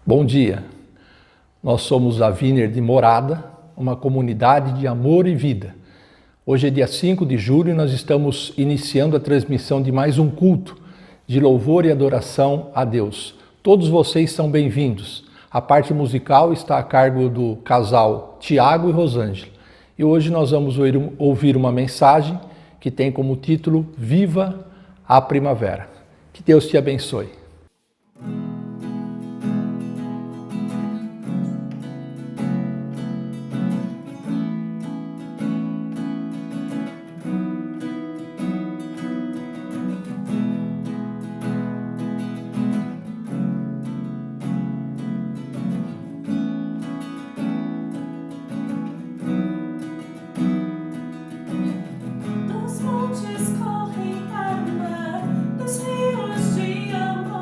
Bom dia, nós somos a Viner de Morada, uma comunidade de amor e vida. Hoje é dia 5 de julho e nós estamos iniciando a transmissão de mais um culto de louvor e adoração a Deus. Todos vocês são bem-vindos. A parte musical está a cargo do casal Tiago e Rosângela. E hoje nós vamos ouvir uma mensagem que tem como título Viva a Primavera. Que Deus te abençoe. Dos montes correm água, dos rios de amor.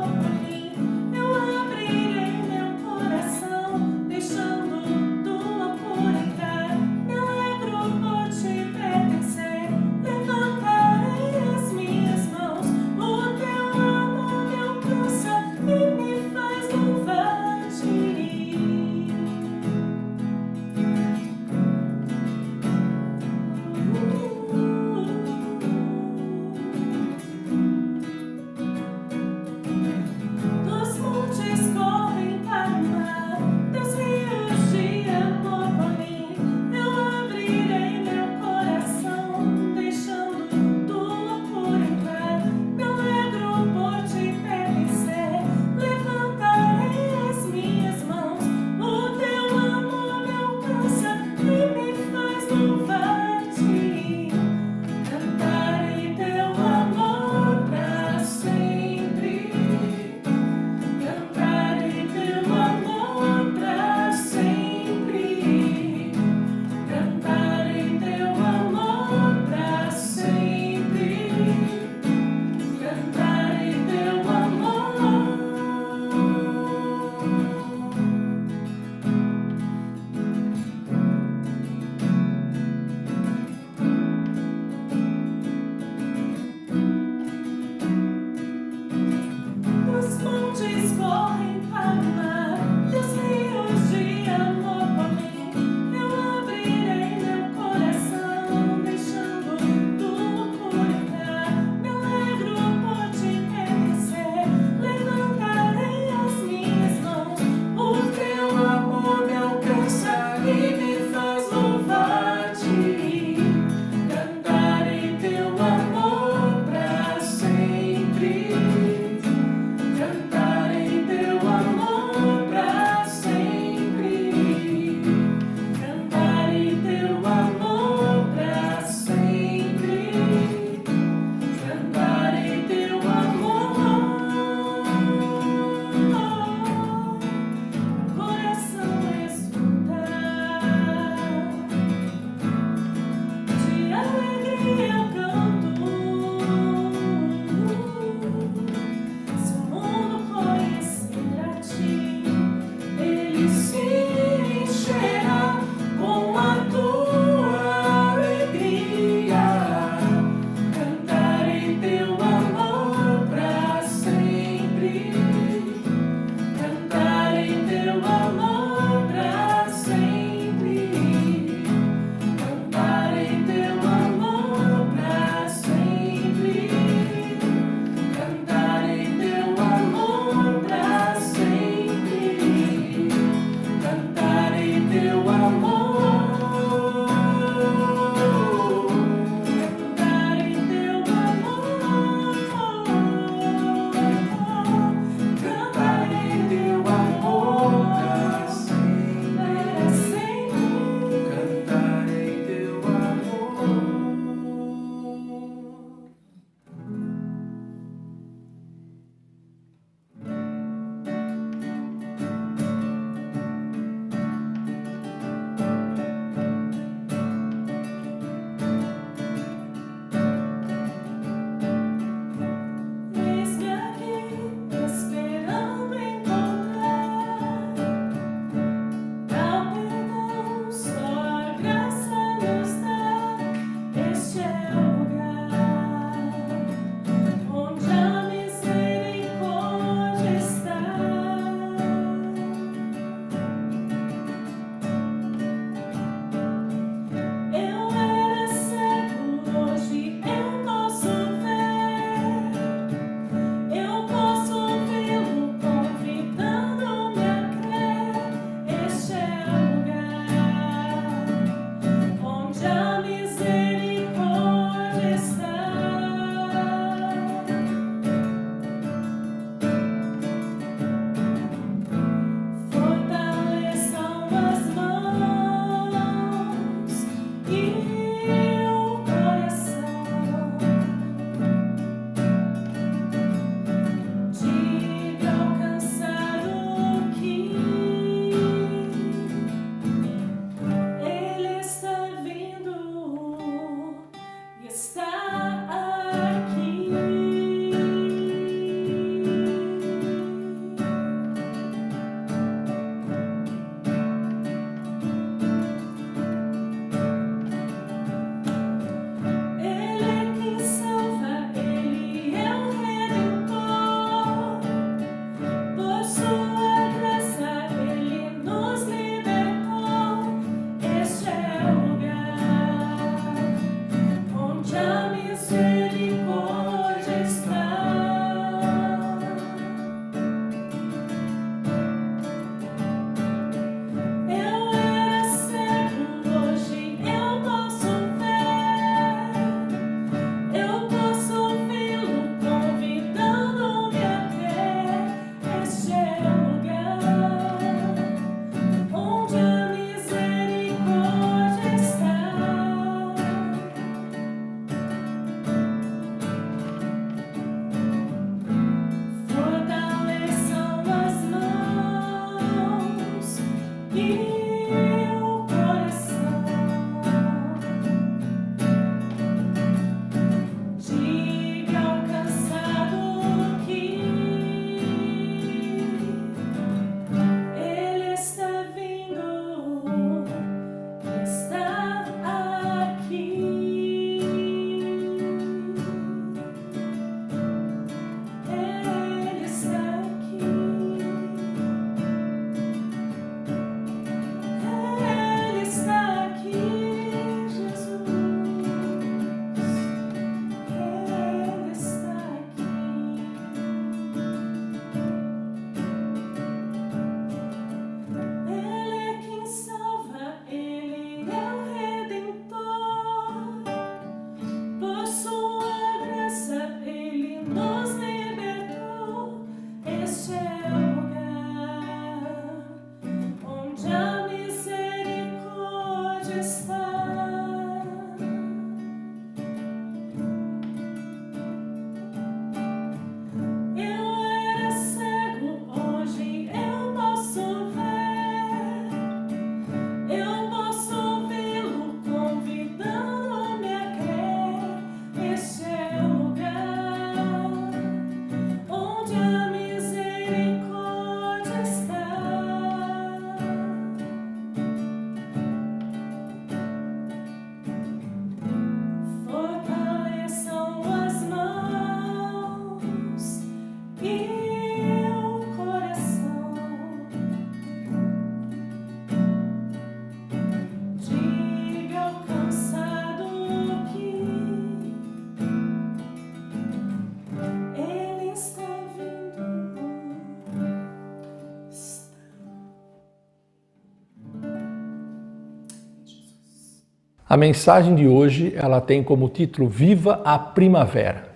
A mensagem de hoje, ela tem como título Viva a Primavera.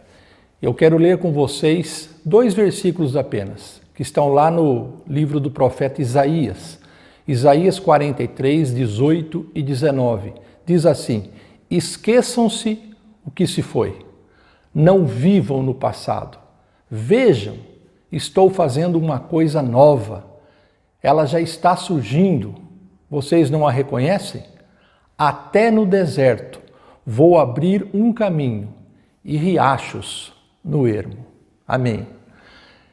Eu quero ler com vocês 2 versículos apenas, que estão lá no livro do profeta Isaías. Isaías 43, 18 e 19. Diz assim: esqueçam-se o que se foi. Não vivam no passado. Vejam, estou fazendo uma coisa nova. Ela já está surgindo. Vocês não a reconhecem? Até no deserto vou abrir um caminho e riachos no ermo. Amém.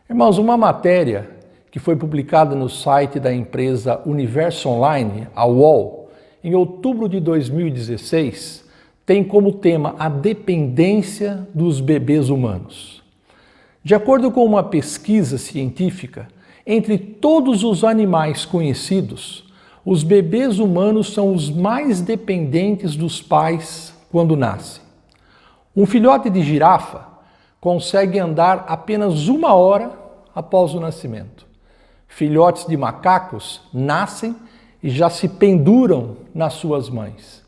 Irmãos, uma matéria que foi publicada no site da empresa Universo Online, a UOL, em outubro de 2016, tem como tema a dependência dos bebês humanos. De acordo com uma pesquisa científica, entre todos os animais conhecidos, os bebês humanos são os mais dependentes dos pais quando nascem. Um filhote de girafa consegue andar apenas 1 hora após o nascimento. Filhotes de macacos nascem e já se penduram nas suas mães.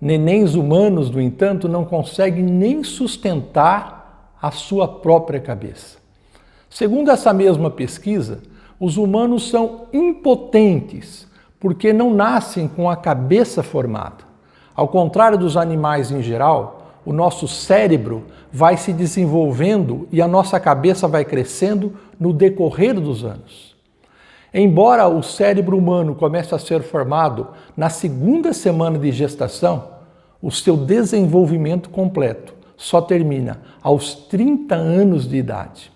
Nenéns humanos, no entanto, não conseguem nem sustentar a sua própria cabeça. Segundo essa mesma pesquisa, os humanos são impotentes porque não nascem com a cabeça formada. Ao contrário dos animais em geral, o nosso cérebro vai se desenvolvendo e a nossa cabeça vai crescendo no decorrer dos anos. Embora o cérebro humano comece a ser formado na 2ª semana de gestação, o seu desenvolvimento completo só termina aos 30 anos de idade.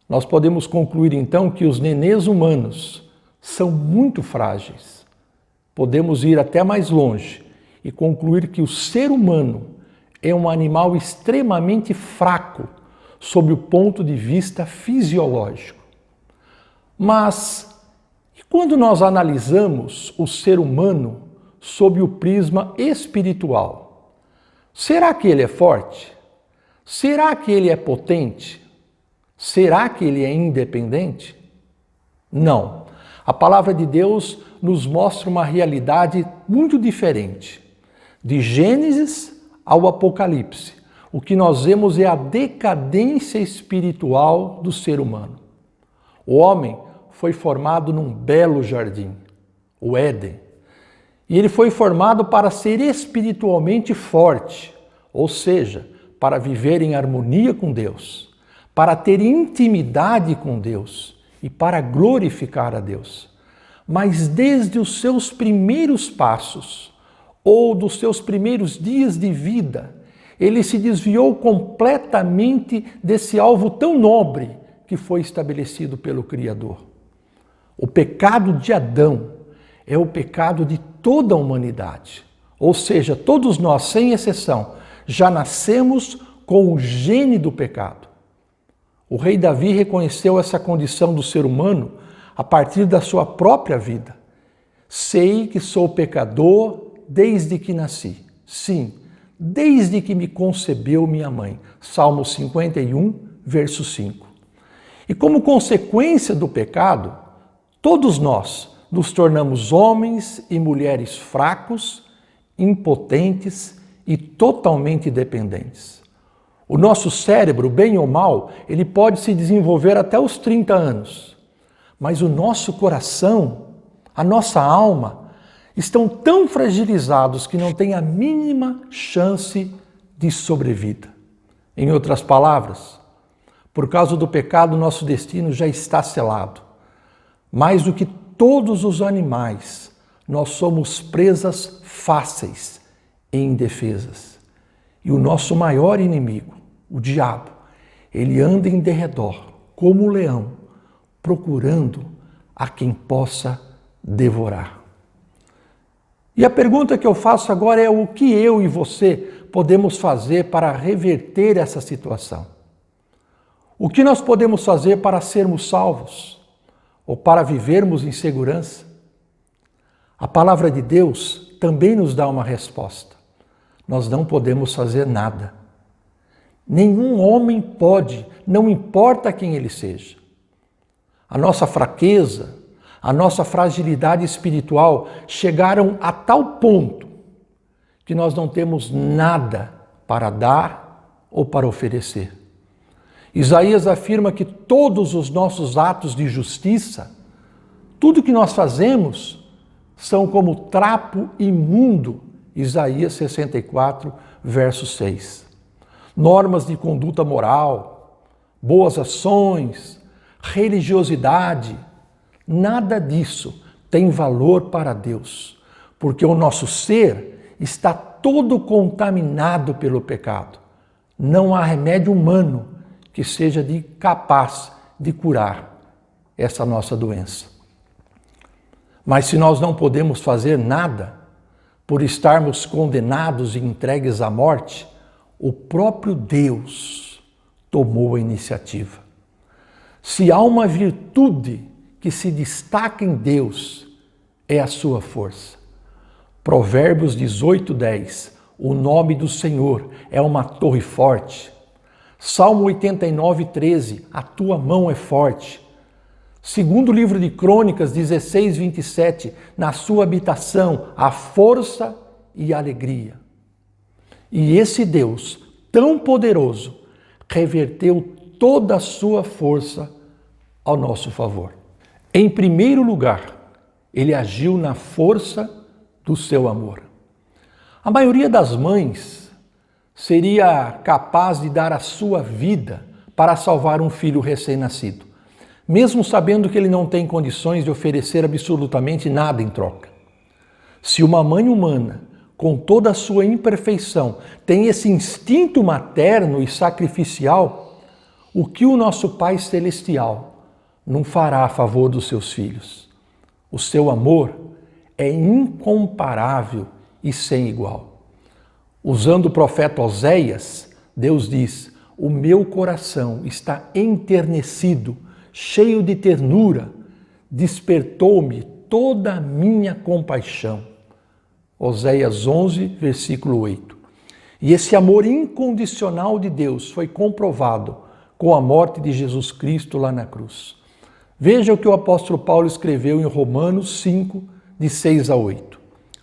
Nós podemos concluir então que os nenês humanos são muito frágeis. Podemos ir até mais longe e concluir que o ser humano é um animal extremamente fraco sob o ponto de vista fisiológico. Mas e quando nós analisamos o ser humano sob o prisma espiritual? Será que ele é forte? Será que ele é potente? Será que ele é independente? Não. A palavra de Deus nos mostra uma realidade muito diferente. De Gênesis ao Apocalipse, o que nós vemos é a decadência espiritual do ser humano. O homem foi formado num belo jardim, o Éden, e ele foi formado para ser espiritualmente forte, ou seja, para viver em harmonia com Deus, para ter intimidade com Deus e para glorificar a Deus. Mas desde os seus primeiros passos, ou dos seus primeiros dias de vida, ele se desviou completamente desse alvo tão nobre que foi estabelecido pelo Criador. O pecado de Adão é o pecado de toda a humanidade, ou seja, todos nós, sem exceção, já nascemos com o gene do pecado. O rei Davi reconheceu essa condição do ser humano a partir da sua própria vida. Sei que sou pecador desde que nasci. Sim, desde que me concebeu minha mãe. Salmo 51, verso 5. E como consequência do pecado, todos nós nos tornamos homens e mulheres fracos, impotentes e totalmente dependentes. O nosso cérebro, bem ou mal, ele pode se desenvolver até os 30 anos. Mas o nosso coração, a nossa alma, estão tão fragilizados que não têm a mínima chance de sobrevida. Em outras palavras, por causa do pecado, nosso destino já está selado. Mais do que todos os animais, nós somos presas fáceis e indefesas. E o nosso maior inimigo, o diabo, ele anda em derredor, como um leão, procurando a quem possa devorar. E a pergunta que eu faço agora é o que eu e você podemos fazer para reverter essa situação? O que nós podemos fazer para sermos salvos ou para vivermos em segurança? A palavra de Deus também nos dá uma resposta. Nós não podemos fazer nada. Nenhum homem pode, não importa quem ele seja. A nossa fraqueza, a nossa fragilidade espiritual chegaram a tal ponto que nós não temos nada para dar ou para oferecer. Isaías afirma que todos os nossos atos de justiça, tudo que nós fazemos, são como trapo imundo. Isaías 64, verso 6. Normas de conduta moral, boas ações, religiosidade, nada disso tem valor para Deus, porque o nosso ser está todo contaminado pelo pecado. Não há remédio humano que seja capaz de curar essa nossa doença. Mas se nós não podemos fazer nada, por estarmos condenados e entregues à morte, o próprio Deus tomou a iniciativa. Se há uma virtude que se destaca em Deus, é a sua força. Provérbios 18:10, o nome do Senhor é uma torre forte. Salmo 89:13, a tua mão é forte. Segundo livro de Crônicas 16:27, na sua habitação há força e alegria. E esse Deus, tão poderoso, reverteu toda a sua força ao nosso favor. Em primeiro lugar, ele agiu na força do seu amor. A maioria das mães seria capaz de dar a sua vida para salvar um filho recém-nascido, mesmo sabendo que ele não tem condições de oferecer absolutamente nada em troca. Se uma mãe humana, com toda a sua imperfeição, tem esse instinto materno e sacrificial, o que o nosso Pai Celestial não fará a favor dos seus filhos? O seu amor é incomparável e sem igual. Usando o profeta Oséias, Deus diz: o meu coração está enternecido, cheio de ternura, despertou-me toda a minha compaixão. Oséias 11, versículo 8. E esse amor incondicional de Deus foi comprovado com a morte de Jesus Cristo lá na cruz. Veja o que o apóstolo Paulo escreveu em Romanos 5, de 6 a 8.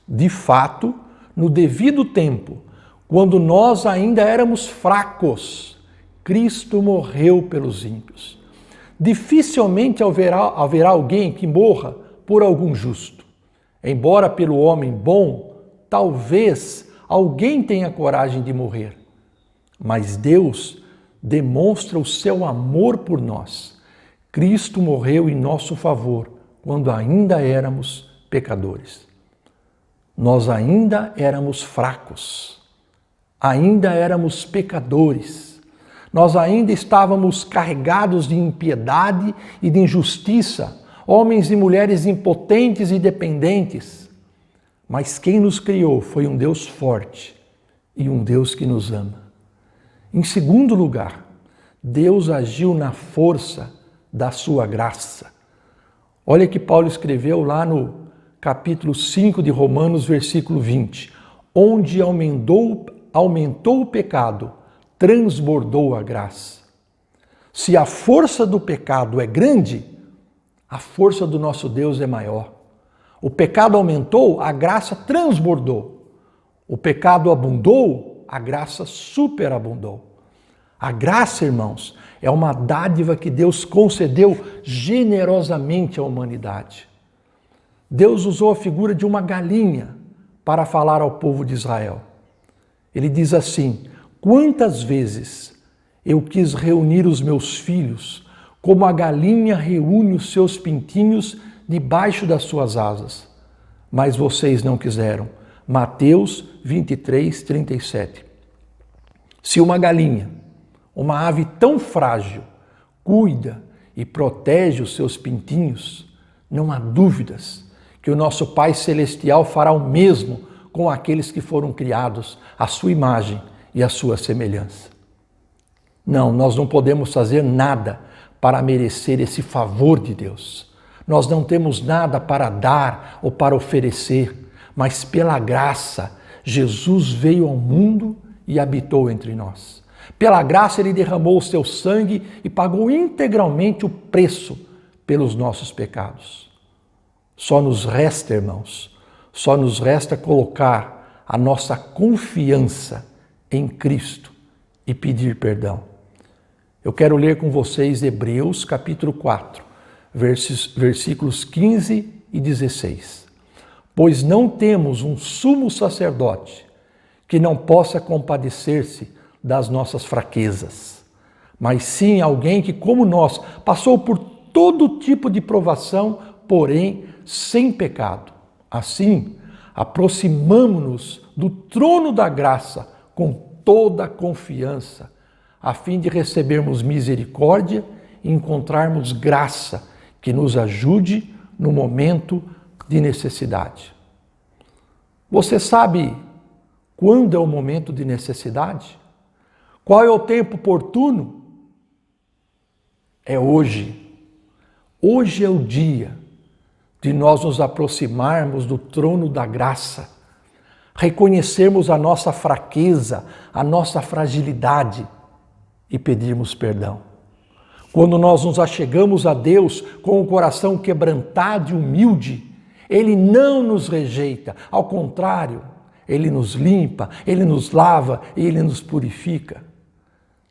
De fato, no devido tempo, quando nós ainda éramos fracos, Cristo morreu pelos ímpios. Dificilmente haverá alguém que morra por algum justo. Embora pelo homem bom, talvez alguém tenha coragem de morrer. Mas Deus demonstra o seu amor por nós. Cristo morreu em nosso favor quando ainda éramos pecadores. Nós ainda éramos fracos, ainda éramos pecadores. Nós ainda estávamos carregados de impiedade e de injustiça, homens e mulheres impotentes e dependentes. Mas quem nos criou foi um Deus forte e um Deus que nos ama. Em segundo lugar, Deus agiu na força da sua graça. Olha que Paulo escreveu lá no capítulo 5 de Romanos, versículo 20. Onde aumentou o pecado, transbordou a graça. Se a força do pecado é grande, a força do nosso Deus é maior. O pecado aumentou, a graça transbordou. O pecado abundou, a graça superabundou. A graça, irmãos, é uma dádiva que Deus concedeu generosamente à humanidade. Deus usou a figura de uma galinha para falar ao povo de Israel. Ele diz assim: quantas vezes eu quis reunir os meus filhos, como a galinha reúne os seus pintinhos debaixo das suas asas, mas vocês não quiseram. Mateus 23, 37. Se uma galinha, uma ave tão frágil, cuida e protege os seus pintinhos, não há dúvidas que o nosso Pai Celestial fará o mesmo com aqueles que foram criados à sua imagem e à sua semelhança. Não, nós não podemos fazer nada para merecer esse favor de Deus. Nós não temos nada para dar ou para oferecer, mas pela graça, Jesus veio ao mundo e habitou entre nós. Pela graça, ele derramou o seu sangue e pagou integralmente o preço pelos nossos pecados. Só nos resta, irmãos, só nos resta colocar a nossa confiança em Cristo e pedir perdão. Eu quero ler com vocês Hebreus capítulo 4, versículos 15 e 16. Pois não temos um sumo sacerdote que não possa compadecer-se das nossas fraquezas, mas sim alguém que, como nós, passou por todo tipo de provação, porém sem pecado. Assim, aproximamo-nos do trono da graça com toda a confiança, a fim de recebermos misericórdia e encontrarmos graça que nos ajude no momento de necessidade. Você sabe quando é o momento de necessidade? Qual é o tempo oportuno? É hoje. Hoje é o dia de nós nos aproximarmos do trono da graça, reconhecermos a nossa fraqueza, a nossa fragilidade e pedirmos perdão. Quando nós nos achegamos a Deus com o coração quebrantado e humilde, Ele não nos rejeita, ao contrário, Ele nos limpa, Ele nos lava e Ele nos purifica.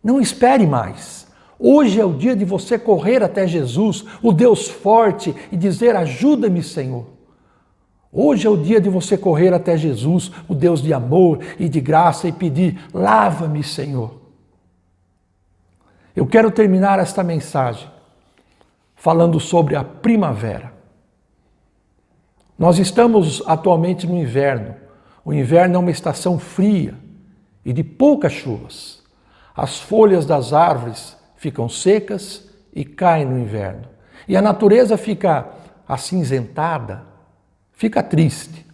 Não espere mais. Hoje é o dia de você correr até Jesus, o Deus forte, e dizer: ajuda-me, Senhor. Hoje é o dia de você correr até Jesus, o Deus de amor e de graça, e pedir: lava-me, Senhor. Eu quero terminar esta mensagem falando sobre a primavera. Nós estamos atualmente no inverno. O inverno é uma estação fria e de poucas chuvas. As folhas das árvores ficam secas e caem no inverno. E a natureza fica acinzentada, fica triste.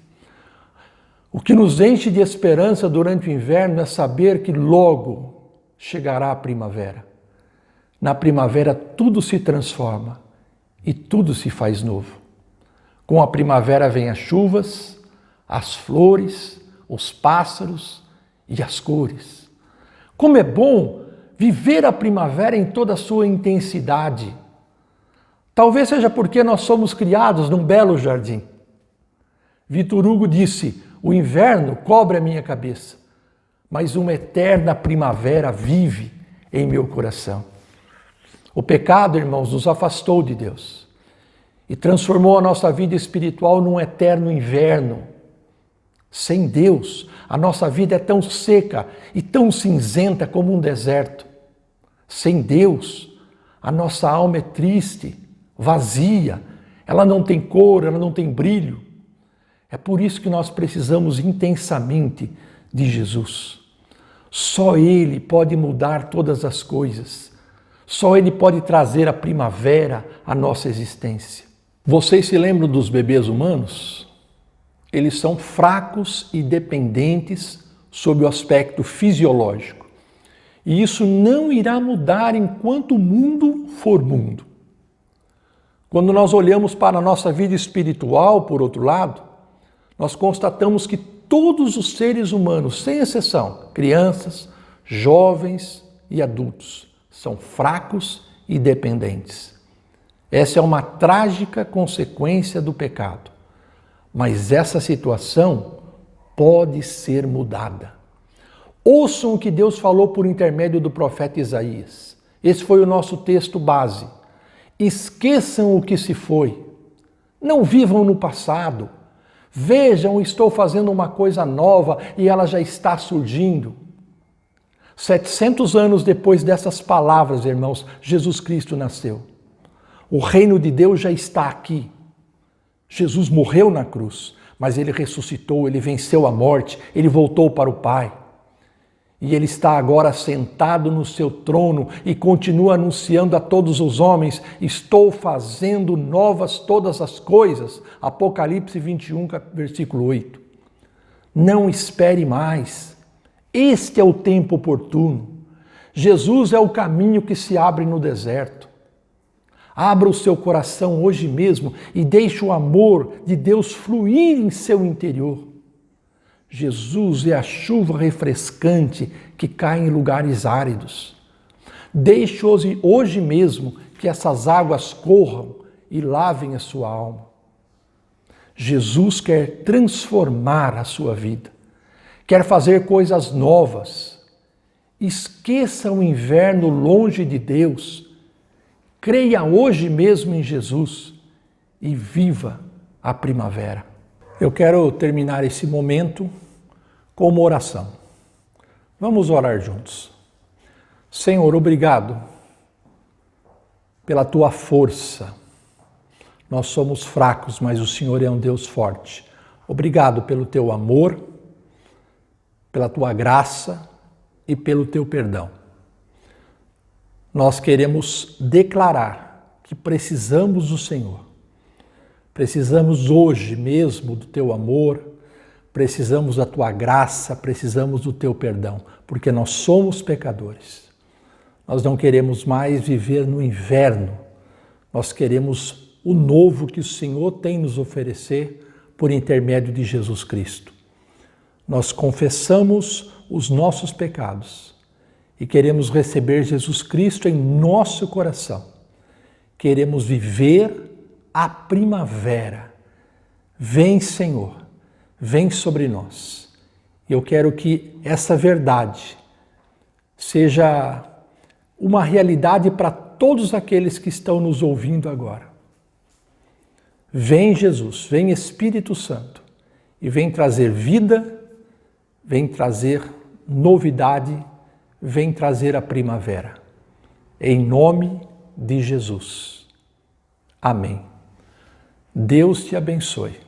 O que nos enche de esperança durante o inverno é saber que logo chegará a primavera. Na primavera tudo se transforma e tudo se faz novo. Com a primavera vêm as chuvas, as flores, os pássaros e as cores. Como é bom viver a primavera em toda a sua intensidade. Talvez seja porque nós somos criados num belo jardim. Victor Hugo disse: o inverno cobre a minha cabeça, mas uma eterna primavera vive em meu coração. O pecado, irmãos, nos afastou de Deus e transformou a nossa vida espiritual num eterno inverno. Sem Deus, a nossa vida é tão seca e tão cinzenta como um deserto. Sem Deus, a nossa alma é triste, vazia, ela não tem cor, ela não tem brilho. É por isso que nós precisamos intensamente de Jesus. Só Ele pode mudar todas as coisas. Só Ele pode trazer a primavera à nossa existência. Vocês se lembram dos bebês humanos? Eles são fracos e dependentes sob o aspecto fisiológico. E isso não irá mudar enquanto o mundo for mundo. Quando nós olhamos para a nossa vida espiritual, por outro lado, nós constatamos que todos os seres humanos, sem exceção, crianças, jovens e adultos, são fracos e dependentes. Essa é uma trágica consequência do pecado. Mas essa situação pode ser mudada. Ouçam o que Deus falou por intermédio do profeta Isaías. Esse foi o nosso texto base. Esqueçam o que se foi. Não vivam no passado. Vejam, estou fazendo uma coisa nova e ela já está surgindo. 700 anos depois dessas palavras, irmãos, Jesus Cristo nasceu. O reino de Deus já está aqui. Jesus morreu na cruz, mas Ele ressuscitou, Ele venceu a morte, Ele voltou para o Pai. E Ele está agora sentado no seu trono e continua anunciando a todos os homens: estou fazendo novas todas as coisas. Apocalipse 21, versículo 8. Não espere mais. Este é o tempo oportuno. Jesus é o caminho que se abre no deserto. Abra o seu coração hoje mesmo e deixe o amor de Deus fluir em seu interior. Jesus é a chuva refrescante que cai em lugares áridos. Deixe hoje mesmo que essas águas corram e lavem a sua alma. Jesus quer transformar a sua vida. quer fazer coisas novas. Esqueça o inverno longe de Deus. Creia hoje mesmo em Jesus e viva a primavera. Eu quero terminar esse momento com uma oração. Vamos orar juntos. Senhor, obrigado pela tua força. Nós somos fracos, mas o Senhor é um Deus forte. Obrigado pelo teu amor, pela tua graça e pelo teu perdão. Nós queremos declarar que precisamos do Senhor. Precisamos hoje mesmo do teu amor, precisamos da tua graça, precisamos do teu perdão, porque nós somos pecadores. Nós não queremos mais viver no inverno, nós queremos o novo que o Senhor tem nos oferecer por intermédio de Jesus Cristo. Nós confessamos os nossos pecados e queremos receber Jesus Cristo em nosso coração. Queremos viver a primavera. Vem, Senhor, vem sobre nós. Eu quero que essa verdade seja uma realidade para todos aqueles que estão nos ouvindo agora. Vem, Jesus, vem Espírito Santo e vem trazer vida, vem trazer novidade, vem trazer a primavera. Em nome de Jesus. Amém. Deus te abençoe.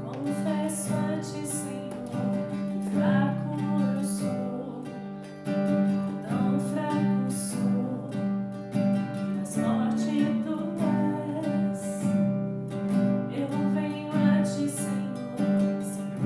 Confesso a ti, Senhor, que fraco eu sou, tão fraco sou, mas forte tu és. Eu venho a ti, Senhor, sem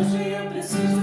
Hoje eu preciso